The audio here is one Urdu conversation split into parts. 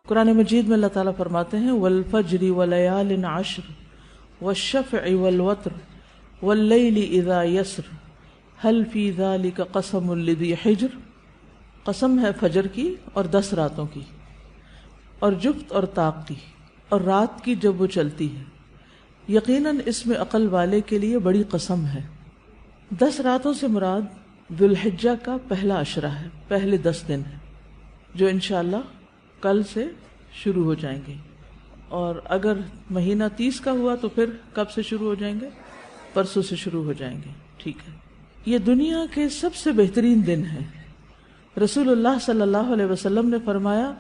قرآن مجید میں اللہ تعالیٰ فرماتے ہیں والفجر وليال عشر والشفع والوتر واللیل اذا یسر هل فی ذلک قسم لذی حجر. قسم ہے فجر کی اور 10 راتوں کی اور جفت اور طاق کی اور رات کی جب وہ چلتی ہے، یقیناً اس میں عقل والے کے لیے بڑی قسم ہے. 10 راتوں سے مراد ذوالحجہ کا پہلا عشرہ ہے، پہلے 10 دن ہے جو انشاءاللہ کل سے شروع ہو جائیں گے. اور اگر مہینہ 30 کا ہوا تو پھر کب سے شروع ہو جائیں گے؟ پرسوں سے شروع ہو جائیں گے. ٹھیک ہے، یہ دنیا کے سب سے بہترین دن ہیں. رسول اللہ صلی اللہ علیہ وسلم نے فرمایا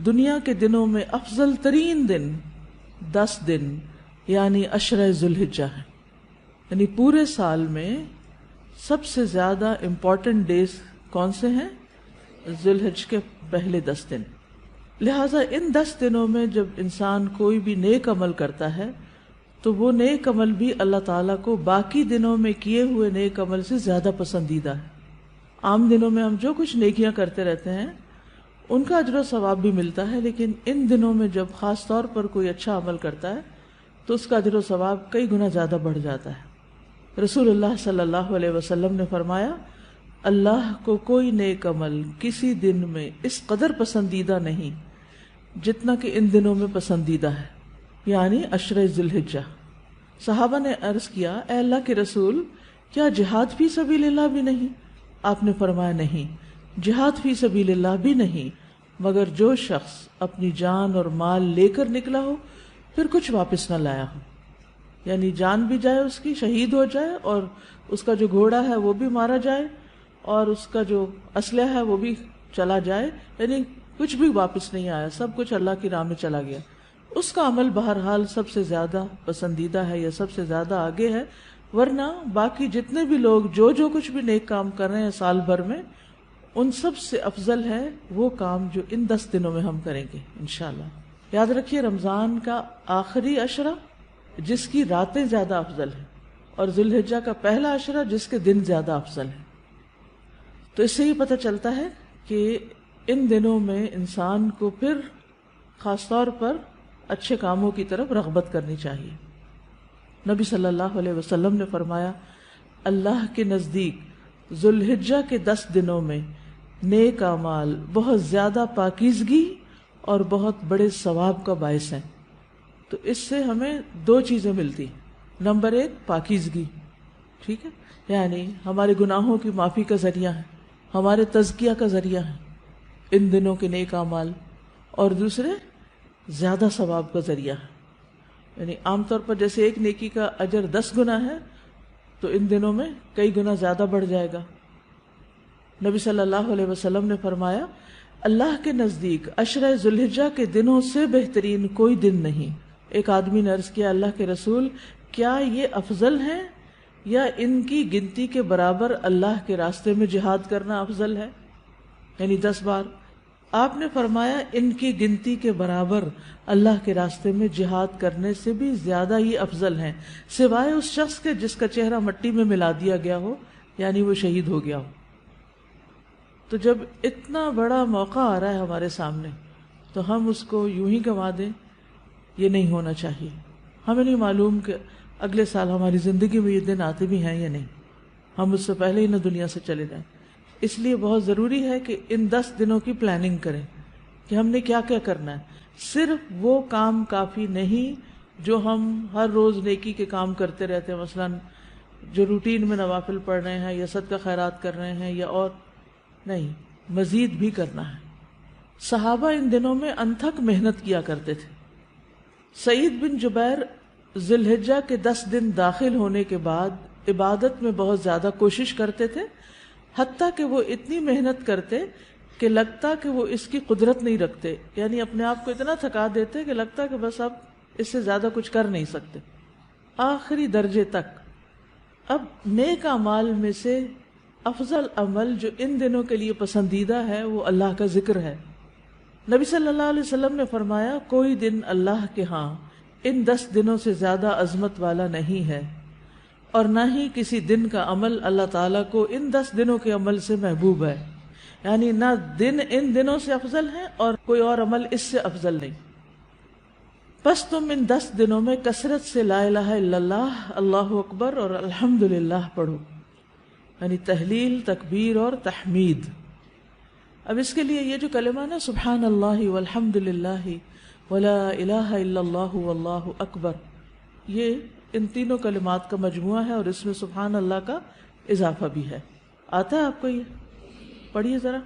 دنیا کے دنوں میں افضل ترین دن 10 دن یعنی عشرہ ذوالحجہ ہے. یعنی پورے سال میں سب سے زیادہ امپورٹنٹ ڈیز کون سے ہیں؟ ذوالحجہ کے پہلے 10 دن. لہٰذا ان 10 دنوں میں جب انسان کوئی بھی نیک عمل کرتا ہے تو وہ نیک عمل بھی اللہ تعالیٰ کو باقی دنوں میں کیے ہوئے نیک عمل سے زیادہ پسندیدہ ہے. عام دنوں میں ہم جو کچھ نیکیاں کرتے رہتے ہیں ان کا اجر و ثواب بھی ملتا ہے، لیکن ان دنوں میں جب خاص طور پر کوئی اچھا عمل کرتا ہے تو اس کا اجر و ثواب کئی گنا زیادہ بڑھ جاتا ہے. رسول اللہ صلی اللہ علیہ وسلم نے فرمایا اللہ کو کوئی نیک عمل کسی دن میں اس قدر پسندیدہ نہیں جتنا کہ ان دنوں میں پسندیدہ ہے، یعنی عشرہ ذوالحجہ. صحابہ نے عرض کیا اے اللہ کے رسول، کیا جہاد فی سبیل اللہ بھی نہیں؟ آپ نے فرمایا نہیں، جہاد فی سبیل اللہ بھی نہیں، مگر جو شخص اپنی جان اور مال لے کر نکلا ہو پھر کچھ واپس نہ لایا ہو. یعنی جان بھی جائے، اس کی شہید ہو جائے، اور اس کا جو گھوڑا ہے وہ بھی مارا جائے، اور اس کا جو اسلحہ ہے وہ بھی چلا جائے، یعنی کچھ بھی واپس نہیں آیا، سب کچھ اللہ کی راہ میں چلا گیا. اس کا عمل بہرحال سب سے زیادہ پسندیدہ ہے یا سب سے زیادہ آگے ہے. ورنہ باقی جتنے بھی لوگ جو کچھ بھی نیک کام کر رہے ہیں سال بھر میں، ان سب سے افضل ہے وہ کام جو ان 10 دنوں میں ہم کریں گے انشاءاللہ. یاد رکھیے رمضان کا آخری عشرہ جس کی راتیں زیادہ افضل ہیں، اور ذوالحجہ کا پہلا عشرہ جس کے دن زیادہ افضل ہیں. تو اس سے یہ پتہ چلتا ہے کہ ان دنوں میں انسان کو پھر خاص طور پر اچھے کاموں کی طرف رغبت کرنی چاہیے. نبی صلی اللہ علیہ وسلم نے فرمایا اللہ کے نزدیک ذوالحجہ کے 10 دنوں میں نیک اعمال بہت زیادہ پاکیزگی اور بہت بڑے ثواب کا باعث ہیں. تو اس سے ہمیں 2 چیزیں ملتی. نمبر 1 پاکیزگی، ٹھیک ہے، یعنی ہمارے گناہوں کی معافی کا ذریعہ ہے، ہمارے تزکیہ کا ذریعہ ہے ان دنوں کے نیک اعمال. اور دوسرے زیادہ ثواب کا ذریعہ ہے. یعنی عام طور پر جیسے ایک نیکی کا اجر 10 گنا ہے تو ان دنوں میں کئی گنا زیادہ بڑھ جائے گا. نبی صلی اللہ علیہ وسلم نے فرمایا اللہ کے نزدیک عشرہ ذوالحجہ کے دنوں سے بہترین کوئی دن نہیں. ایک آدمی نے عرض کیا اللہ کے رسول، کیا یہ افضل ہیں یا ان کی گنتی کے برابر اللہ کے راستے میں جہاد کرنا افضل ہے؟ یعنی 10 بار. آپ نے فرمایا ان کی گنتی کے برابر اللہ کے راستے میں جہاد کرنے سے بھی زیادہ ہی افضل ہیں، سوائے اس شخص کے جس کا چہرہ مٹی میں ملا دیا گیا ہو، یعنی وہ شہید ہو گیا ہو. تو جب اتنا بڑا موقع آ رہا ہے ہمارے سامنے تو ہم اس کو یوں ہی گنوا دیں، یہ نہیں ہونا چاہیے. ہمیں نہیں معلوم کہ اگلے سال ہماری زندگی میں یہ دن آتے بھی ہیں یا نہیں، ہم اس سے پہلے ہی نہ دنیا سے چلے جائیں. اس لیے بہت ضروری ہے کہ ان 10 دنوں کی پلاننگ کریں کہ ہم نے کیا کیا کرنا ہے. صرف وہ کام کافی نہیں جو ہم ہر روز نیکی کے کام کرتے رہتے ہیں، مثلا جو روٹین میں نوافل پڑھ رہے ہیں یا صدقہ خیرات کر رہے ہیں یا اور نہیں، مزید بھی کرنا ہے. صحابہ ان دنوں میں انتھک محنت کیا کرتے تھے. سعید بن جبیر ذوالحجہ کے 10 دن داخل ہونے کے بعد عبادت میں بہت زیادہ کوشش کرتے تھے، حتیٰ کہ وہ اتنی محنت کرتے کہ لگتا کہ وہ اس کی قدرت نہیں رکھتے، یعنی اپنے آپ کو اتنا تھکا دیتے کہ لگتا کہ بس اب اس سے زیادہ کچھ کر نہیں سکتے، آخری درجے تک. اب نیک اعمال میں سے افضل عمل جو ان دنوں کے لیے پسندیدہ ہے وہ اللہ کا ذکر ہے. نبی صلی اللہ علیہ وسلم نے فرمایا کوئی دن اللہ کے ہاں ان 10 دنوں سے زیادہ عظمت والا نہیں ہے. اور نہ ہی کسی دن کا عمل اللہ تعالیٰ کو ان 10 دنوں کے عمل سے محبوب ہے، یعنی نہ دن ان دنوں سے افضل ہے اور کوئی اور عمل اس سے افضل نہیں۔ بس تم ان 10 دنوں میں کثرت سے لا الہ الا اللہ، اللہ اکبر اور الحمدللہ پڑھو، یعنی تحلیل، تکبیر اور تحمید۔ اب اس کے لیے یہ جو کلمہ نا سبحان اللہ والحمدللہ ولا الہ الا اللہ واللہ اکبر، یہ ان تینوں کلمات کا مجموعہ ہے اور اس میں سبحان اللہ کا اضافہ بھی ہے۔ آتا ہے آپ کو؟ یہ پڑھیے ذرا۔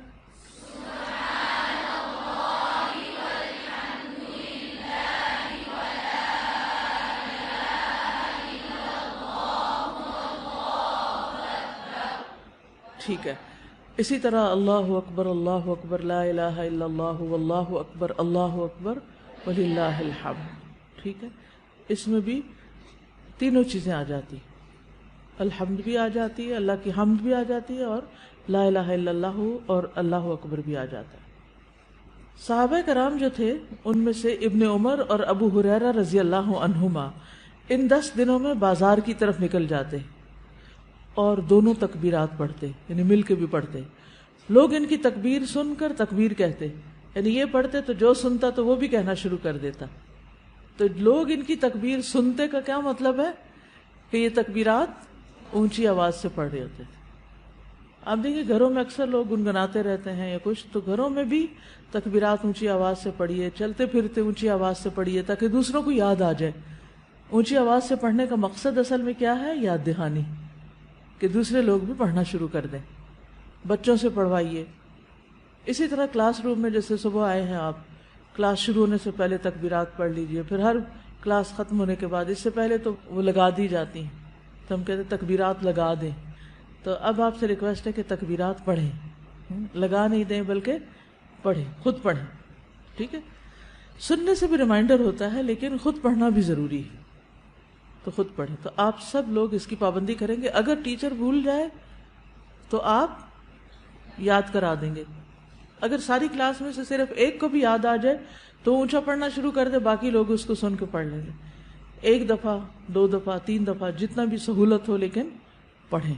ٹھیک ہے، اسی طرح اللہ اکبر لا الہ الا اللہ واللہ اکبر وللہ الحمد۔ ٹھیک ہے، اس میں بھی تینوں چیزیں آ جاتی، الحمد بھی آ جاتی ہے، اللہ کی حمد بھی آ جاتی ہے، اور لا الہ الا اللہ اور اللہ اکبر بھی آ جاتا ہے۔ صحابہ کرام جو تھے ان میں سے ابن عمر اور ابو ہریرہ رضی اللہ عنہما ان 10 دنوں میں بازار کی طرف نکل جاتے اور دونوں تکبیرات پڑھتے، یعنی مل کے بھی پڑھتے۔ لوگ ان کی تکبیر سن کر تکبیر کہتے، یعنی یہ پڑھتے تو جو سنتا تو وہ بھی کہنا شروع کر دیتا۔ تو لوگ ان کی تکبیر سنتے کا کیا مطلب ہے کہ یہ تکبیرات اونچی آواز سے پڑھ رہے ہوتے تھے۔ آپ دیکھیں گھروں میں اکثر لوگ گنگناتے رہتے ہیں یا کچھ، تو گھروں میں بھی تکبیرات اونچی آواز سے پڑھیے، چلتے پھرتے اونچی آواز سے پڑھیے تاکہ دوسروں کو یاد آ جائے۔ اونچی آواز سے پڑھنے کا مقصد اصل میں کیا ہے؟ یاد دہانی، کہ دوسرے لوگ بھی پڑھنا شروع کر دیں۔ بچوں سے پڑھوائیے۔ اسی طرح کلاس روم میں جیسے صبح آئے ہیں آپ، کلاس شروع ہونے سے پہلے تکبیرات پڑھ لیجئے، پھر ہر کلاس ختم ہونے کے بعد، اس سے پہلے تو وہ لگا دی جاتی ہیں تو ہم کہتے ہیں تکبیرات لگا دیں۔ تو اب آپ سے ریکویسٹ ہے کہ تکبیرات پڑھیں، لگا نہیں دیں بلکہ پڑھیں، خود پڑھیں۔ ٹھیک ہے، سننے سے بھی ریمائنڈر ہوتا ہے لیکن خود پڑھنا بھی ضروری ہے، تو خود پڑھیں۔ تو آپ سب لوگ اس کی پابندی کریں گے۔ اگر ٹیچر بھول جائے تو آپ یاد کرا دیں گے۔ اگر ساری کلاس میں سے صرف ایک کو بھی یاد آ جائے تو اونچا پڑھنا شروع کر دے، باقی لوگ اس کو سن کے پڑھ لیں گے۔ 1 دفعہ 2 دفعہ 3 دفعہ جتنا بھی سہولت ہو، لیکن پڑھیں۔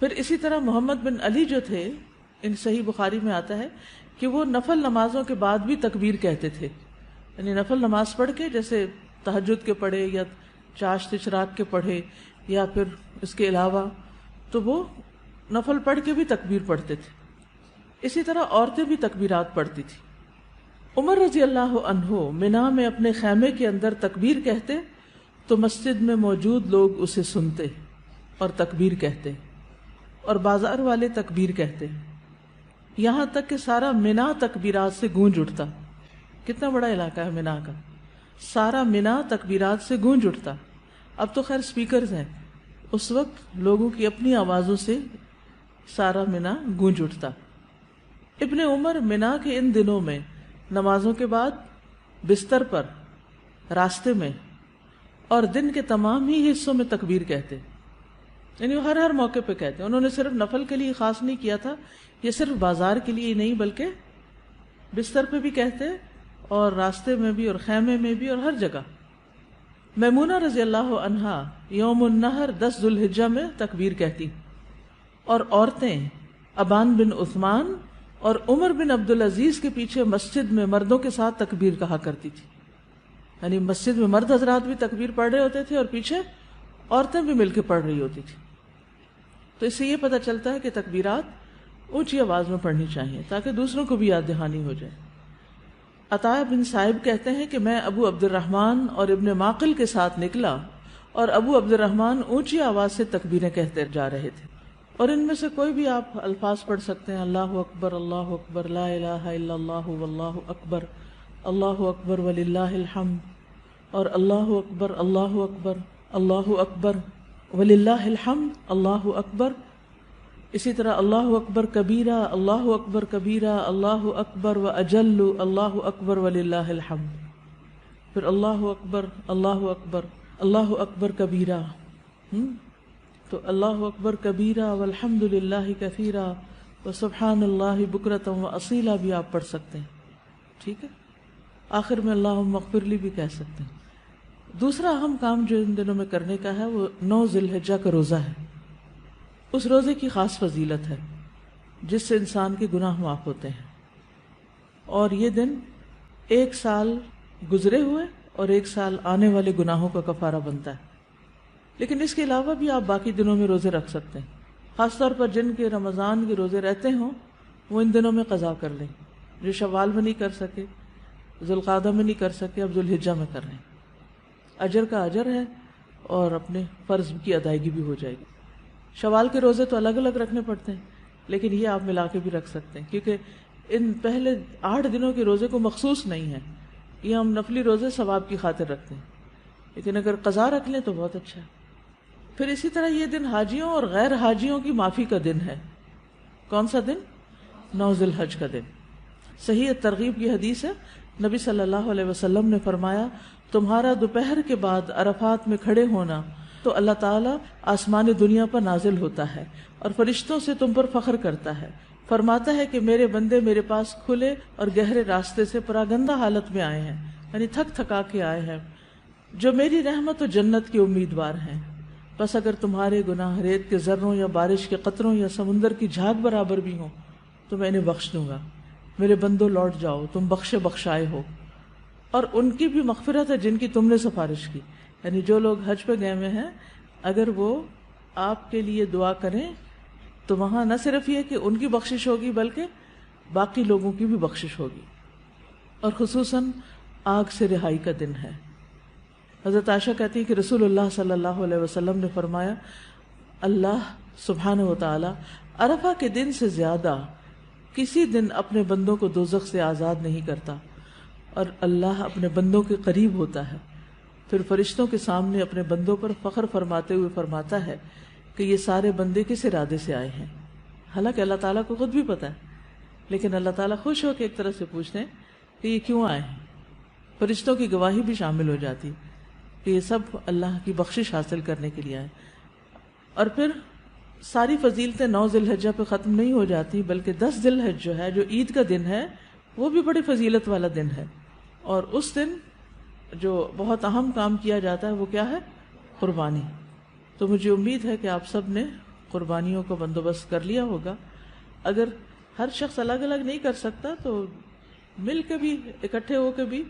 پھر اسی طرح محمد بن علی جو تھے، ان صحیح بخاری میں آتا ہے کہ وہ نفل نمازوں کے بعد بھی تکبیر کہتے تھے، یعنی نفل نماز پڑھ کے، جیسے تہجد کے پڑھے یا چاشت اشراق کے پڑھے یا پھر اس کے علاوہ، تو وہ نفل پڑھ کے بھی تکبیر پڑھتے تھے۔ اسی طرح عورتیں بھی تکبیرات پڑھتی تھی۔ عمر رضی اللہ عنہ منا میں اپنے خیمے کے اندر تکبیر کہتے تو مسجد میں موجود لوگ اسے سنتے اور تکبیر کہتے، اور بازار والے تکبیر کہتے، یہاں تک کہ سارا منا تکبیرات سے گونج اٹھتا۔ کتنا بڑا علاقہ ہے منا کا، سارا منا تکبیرات سے گونج اٹھتا۔ اب تو خیر سپیکرز ہیں، اس وقت لوگوں کی اپنی آوازوں سے سارا منا گونج اٹھتا۔ ابن عمر منا کے ان دنوں میں نمازوں کے بعد بستر پر، راستے میں اور دن کے تمام ہی حصوں میں تکبیر کہتے، یعنی وہ ہر موقع پہ کہتے۔ انہوں نے صرف نفل کے لیے خاص نہیں کیا تھا، یہ صرف بازار کے لیے نہیں بلکہ بستر پہ بھی کہتے اور راستے میں بھی اور خیمے میں بھی اور ہر جگہ۔ میمونہ رضی اللہ عنہا یوم النحر 10 ذو الحجہ میں تکبیر کہتی، اور عورتیں ابان بن عثمان اور عمر بن عبدالعزیز کے پیچھے مسجد میں مردوں کے ساتھ تکبیر کہا کرتی تھی، یعنی مسجد میں مرد حضرات بھی تکبیر پڑھ رہے ہوتے تھے اور پیچھے عورتیں بھی مل کے پڑھ رہی ہوتی تھی۔ تو اس سے یہ پتہ چلتا ہے کہ تکبیرات اونچی آواز میں پڑھنی چاہیے تاکہ دوسروں کو بھی یاد دہانی ہو جائے۔ عطا بن صائب کہتے ہیں کہ میں ابو عبد الرحمن اور ابن معقل کے ساتھ نکلا اور ابو عبد الرحمن اونچی آواز سے تکبیریں کہتے جا رہے تھے، اور ان میں سے کوئی بھی آپ الفاظ پڑھ سکتے ہیں، اللہ اکبر لا الہ الا اللہ واللہ اکبر وللہ الحمد، اور اللہ اکبر وللہ الحمد، اللہ اکبر۔ اسی طرح اللہ اکبر کبیرہ، اللہ اکبر و اجل، اللہ اکبر وللہ الحمد۔ پھر اللہ اکبر کبیرہ، تو اللہ اکبر کبیرہ والحمد للہ کثیرہ وسبحان اللہ بکرۃ واصیلا بھی آپ پڑھ سکتے ہیں۔ ٹھیک ہے، آخر میں اللہم اغفر لی بھی کہہ سکتے ہیں۔ دوسرا اہم کام جو ان دنوں میں کرنے کا ہے وہ 9 ذی الحجہ کا روزہ ہے. اس روزے کی خاص فضیلت ہے جس سے انسان کے گناہ معاف ہوتے ہیں، اور یہ دن 1 سال گزرے ہوئے اور 1 سال آنے والے گناہوں کا کفارہ بنتا ہے. لیکن اس کے علاوہ بھی آپ باقی دنوں میں روزے رکھ سکتے ہیں. خاص طور پر جن کے رمضان کے روزے رہتے ہوں وہ ان دنوں میں قضا کر لیں. جو شوال میں نہیں کر سکے، ذوالقعدہ میں نہیں کر سکے، اب ذوالحجہ میں کر لیں. اجر کا اجر ہے اور اپنے فرض کی ادائیگی بھی ہو جائے گی. شوال کے روزے تو الگ الگ رکھنے پڑتے ہیں، لیکن یہ آپ ملا کے بھی رکھ سکتے ہیں، کیونکہ ان پہلے 8 دنوں کے روزے کو مخصوص نہیں ہے. یہ ہم نفلی روزے ثواب کی خاطر رکھتے ہیں، لیکن اگر قضا رکھ لیں تو بہت اچھا ہے. پھر اسی طرح یہ دن حاجیوں اور غیر حاجیوں کی معافی کا دن ہے. کون سا دن؟ 9 ذی الحج کا دن. صحیح ترغیب کی حدیث ہے، نبی صلی اللہ علیہ وسلم نے فرمایا تمہارا دوپہر کے بعد عرفات میں کھڑے ہونا تو اللہ تعالیٰ آسمان دنیا پر نازل ہوتا ہے اور فرشتوں سے تم پر فخر کرتا ہے. فرماتا ہے کہ میرے بندے میرے پاس کھلے اور گہرے راستے سے پراگندہ حالت میں آئے ہیں، یعنی تھک تھکا کے آئے ہیں، جو میری رحمت و جنت کے امیدوار ہیں. بس اگر تمہارے گناہ ریت کے ذروں یا بارش کے قطروں یا سمندر کی جھاگ برابر بھی ہوں تو میں انہیں بخش دوں گا. میرے بندوں لوٹ جاؤ، تم بخشے بخشائے ہو. اور ان کی بھی مغفرت ہے جن کی تم نے سفارش کی. یعنی جو لوگ حج پہ گئے ہوئے ہیں، اگر وہ آپ کے لیے دعا کریں تو وہاں نہ صرف یہ کہ ان کی بخشش ہوگی بلکہ باقی لوگوں کی بھی بخشش ہوگی. اور خصوصاً آگ سے رہائی کا دن ہے. حضرت عائشہ کہتی ہے کہ رسول اللہ صلی اللہ علیہ وسلم نے فرمایا اللہ سبحانہ و تعالی عرفہ کے دن سے زیادہ کسی دن اپنے بندوں کو دوزخ سے آزاد نہیں کرتا، اور اللہ اپنے بندوں کے قریب ہوتا ہے. پھر فرشتوں کے سامنے اپنے بندوں پر فخر فرماتے ہوئے فرماتا ہے کہ یہ سارے بندے کس ارادے سے آئے ہیں. حالانکہ اللہ تعالیٰ کو خود بھی پتا ہے، لیکن اللہ تعالیٰ خوش ہو کے ایک طرح سے پوچھتے ہیں کہ یہ کیوں آئے ہیں. فرشتوں کی گواہی بھی شامل ہو جاتی کہ یہ سب اللہ کی بخشش حاصل کرنے کے لیے آئے. اور پھر ساری فضیلتیں 9 ذی الحجہ پہ ختم نہیں ہو جاتی، بلکہ 10 ذی الحجہ جو ہے، جو عید کا دن ہے، وہ بھی بڑی فضیلت والا دن ہے. اور اس دن جو بہت اہم کام کیا جاتا ہے وہ کیا ہے؟ قربانی. تو مجھے امید ہے کہ آپ سب نے قربانیوں کا بندوبست کر لیا ہوگا. اگر ہر شخص الگ الگ نہیں کر سکتا تو مل کے بھی، اکٹھے ہو کے بھی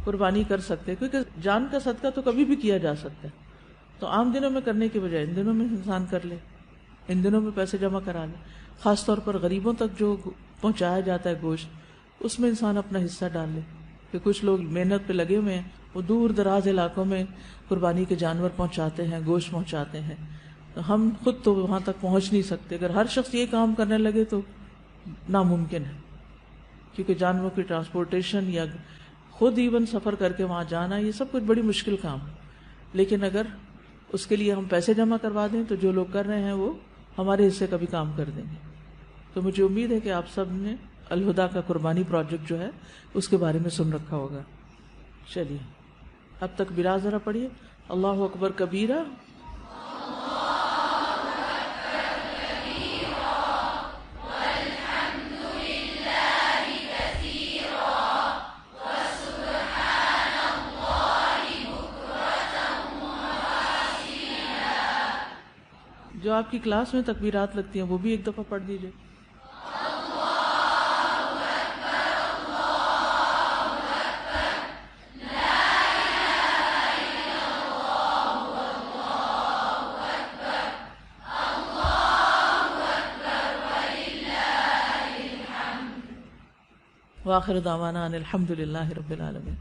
قربانی کر سکتے، کیونکہ جان کا صدقہ تو کبھی بھی کیا جا سکتا ہے. تو عام دنوں میں کرنے کے بجائے ان دنوں میں انسان کر لے، ان دنوں میں پیسے جمع کرا لے. خاص طور پر غریبوں تک جو پہنچایا جاتا ہے گوشت، اس میں انسان اپنا حصہ ڈال لے. کہ کچھ لوگ محنت پہ لگے ہوئے ہیں، وہ دور دراز علاقوں میں قربانی کے جانور پہنچاتے ہیں، گوشت پہنچاتے ہیں. تو ہم خود تو وہاں تک پہنچ نہیں سکتے. اگر ہر شخص یہ کام کرنے لگے تو ناممکن ہے، کیونکہ جانوروں کی ٹرانسپورٹیشن یا خود ایون سفر کر کے وہاں جانا، یہ سب کچھ بڑی مشکل کام ہے. لیکن اگر اس کے لیے ہم پیسے جمع کروا دیں تو جو لوگ کر رہے ہیں وہ ہمارے حصے کا بھی کام کر دیں گے. تو مجھے امید ہے کہ آپ سب نے الہدا کا قربانی پروجیکٹ جو ہے اس کے بارے میں سن رکھا ہوگا. چلیے اب تک برا ذرا پڑھیے. اللہ اکبر کبیرہ، جو آپ کی کلاس میں تکبیرات لگتی ہیں وہ بھی ایک دفعہ پڑھ دیجیے. وآخر دعوانا ان الحمد للہ رب العالمین.